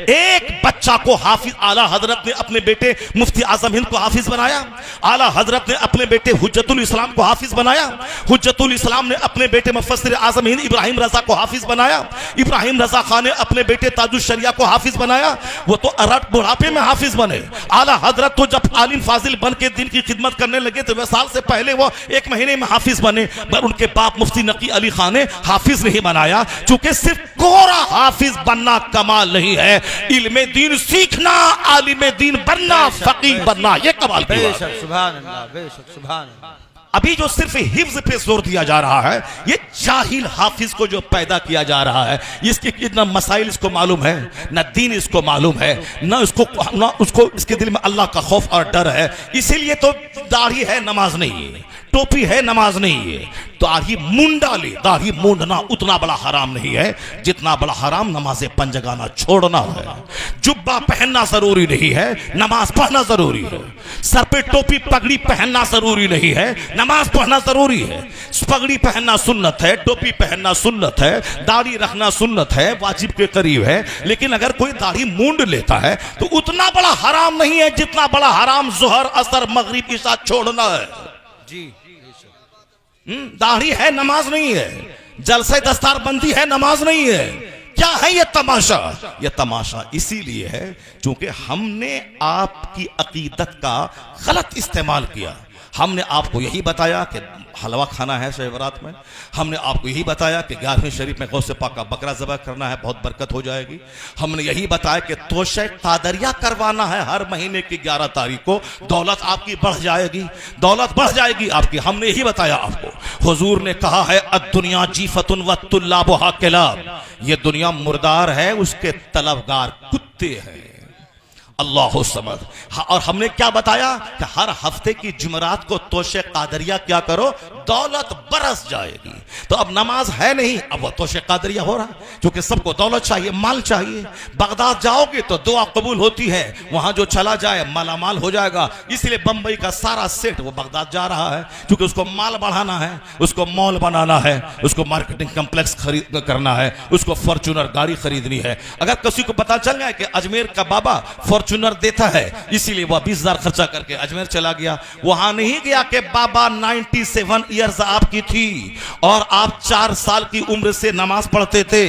एक बच्चा को हाफिज आला हजरत ने अपने बेटे मुफ्ती आजम हिंद को हाफिज बनाया। आला हजरत ने अपने बेटे हुज्जतुल इस्लाम को हाफिज बनाया। हुज्जतुल इस्लाम ने अपने बेटे मुफस्सिर आजम हिंद इब्राहिम रजा को हाफिज बनाया। इब्राहिम रजा खान ने अपने बेटे ताजुश शरिया को हाफिज बनाया। वो तो अरब बुढ़ापे में हाफिज बने। आला हजरत तो जब आलिम फाजिल बन के दिन की खिदमत करने लगे तो साल से पहले वो 1 महीने में हाफिज बने, पर उनके बाप मुफ्ती नकी अली खान ने हाफिज नहीं बनाया। चूंकि सिर्फ कोरा हाफिज बनना कमाल नहीं है, इल्मे दीन सीखना, आलिम दीन बनना, फकीह बनना, ये कमाल की बात है। सुभान अल्लाह, बेशक सुभान अल्लाह। अभी जो सिर्फ हिफ्ज पे जोर दिया जा रहा है, ये जाहिल हाफिज को जो पैदा किया जा रहा है, इसके इतना मसाइल इसको मालूम है, न दीन इसको मालूम है, न उसको इसके दिल में अल्लाह का खौफ और डर है। इसीलिए तो दाढ़ी है नमाज नहीं है, टोपी है नमाज नहीं है। दाढ़ी मुंडा ले, दाढ़ी मुंडना उतना बड़ा हराम नहीं है जितना बड़ा हराम नमाज़ें पंजगाना छोड़ना है। जुब्बा पहनना जरूरी नहीं है, नमाज पढ़ना जरूरी है। सर पे टोपी पगड़ी पहनना जरूरी नहीं है, नमाज पढ़ना जरूरी है। पगड़ी पहनना सुन्नत है, टोपी पहनना सुन्नत है, दाढ़ी रखना सुन्नत है, वाजिब के करीब है। लेकिन अगर कोई दाढ़ी मूंड लेता है तो उतना बड़ा हराम नहीं है जितना बड़ा हराम जोहर असर मगरिब इशा छोड़ना है। जी दाढ़ी है नमाज नहीं है, जलसे दस्तार बंदी है नमाज नहीं है। क्या है ये तमाशा? ये तमाशा इसीलिए है क्योंकि हमने आपकी अकीदत का गलत इस्तेमाल किया। हमने आपको यही बताया कि हलवा खाना है शब बारात में, हमने आपको यही बताया कि 11वीं शरीफ में गौसे पाक का बकरा ज़बह करना है, बहुत बरकत हो जाएगी। हमने यही बताया कि तोशे कादरिया करवाना है हर महीने की 11 तारीख को, दौलत आपकी बढ़ जाएगी, दौलत बढ़ जाएगी आपकी। हमने यही बताया आपको। हुजूर ने कहा है अद्दुनिया जीफतुन व तुल्लाबुहा किलाब, ये दुनिया मुर्दार है, उसके तलबगार कुत्ते हैं। अल्लाह समद। और हमने क्या बताया कि हर हफ्ते की जुमरात को तोशे कादरिया क्या करो, दौलत बरस जाएगी। तो अब नमाज है नहीं, अब वो तोशे कादरिया हो रहा है, क्योंकि सबको दौलत चाहिए, माल चाहिए। बगदाद जाओगे तो दुआ कबूल होती है, वहां जो चला जाए मालामाल हो जाएगा। इसलिए बंबई का सारा सेट वो बगदाद जा रहा है, क्योंकि उसको माल बढ़ाना है, उसको मॉल बनाना है, उसको मार्केटिंग कम्प्लेक्स खरीद करना है, उसको फॉर्च्यूनर गाड़ी खरीदनी है। अगर किसी को पता चल गया कि अजमेर का बाबा फॉर्च्यूनर देता है, इसीलिए वह 20,000 खर्चा करके अजमेर चला गया। वहां नहीं गया कि बाबा 97 ईयर्स आपकी थी और आप 4 साल की उम्र से नमाज पढ़ते थे,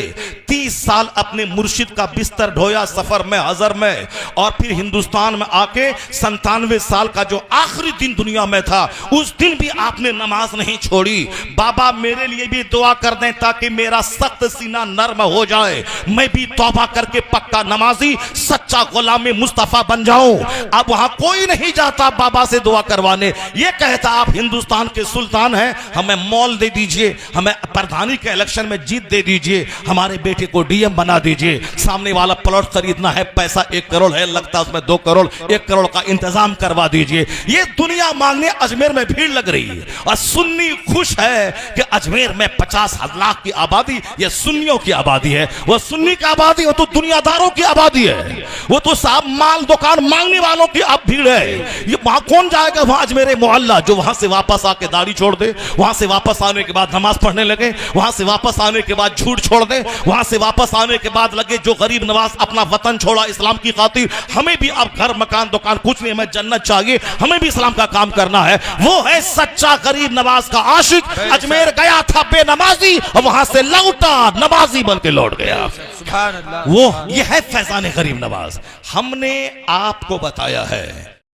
30 साल अपने मुर्शिद का बिस्तर ढोया सफर में, हजर में, और फिर हिंदुस्तान में आके 97 साल का जो आखिरी दिन दुनिया में था, उस दिन भी आपने नमाज नहीं छोड़ी। बाबा मेरे लिए भी दुआ कर दें ताकि मेरा सख्त सीना नर्म हो जाए, मैं भी तौबा करके पक्का नमाजी सच्चा गुलाम मुस्तफा बन जाऊं। अब वहां कोई नहीं जाता बाबा से दुआ करवाने, ये कहता आप हिंदुस्तान के सुल्तान हैं, हमें मॉल दे दीजिए, हमें प्रधानी के इलेक्शन में जीत दे दीजिए, हमारे बेटे को डीएम बना दीजिए, सामने वाला प्लॉट खरीदना है, पैसा 1 करोड़ है, लगता उसमें 2 करोड़, 1 करोड़ का इंतजाम करवा दीजिए। ये दुनिया मांगने अजमेर में भीड़ लग रही है और सुन्नी खुश है कि अजमेर में 50 लाख की आबादी, ये सुन्नियों की आबादी है। वह सुन्नी की आबादी, वो तो दुनियादारों की आबादी है, वो तो साहब माल दुकान मांगने वालों की अब भीड़ है। ये वहां कौन जाएगा? वहां अजमेर मोहल्ला जो वहां से वापस आके दाढ़ी छोड़ दे, वहां से वापस आने के बाद नमाज पढ़ने लगे, वहां से वापस आने के बाद झूठ छोड़ दे, वहां से वापस आने के बाद लगे जो गरीब नवाज अपना वतन छोड़ा इस्लाम की खातिर, हमें भी अब घर मकान दुकान कुछ नहीं, हमें जन्नत चाहिए, हमें भी इस्लाम का काम करना है। वो है सच्चा गरीब नवाज का आशिक। अजमेर गया था बेनमाजी और वहां से लौटा नमाजी बन के लौट गया। वो ये है फैजान गरीब नवाज। हमने आपको बताया है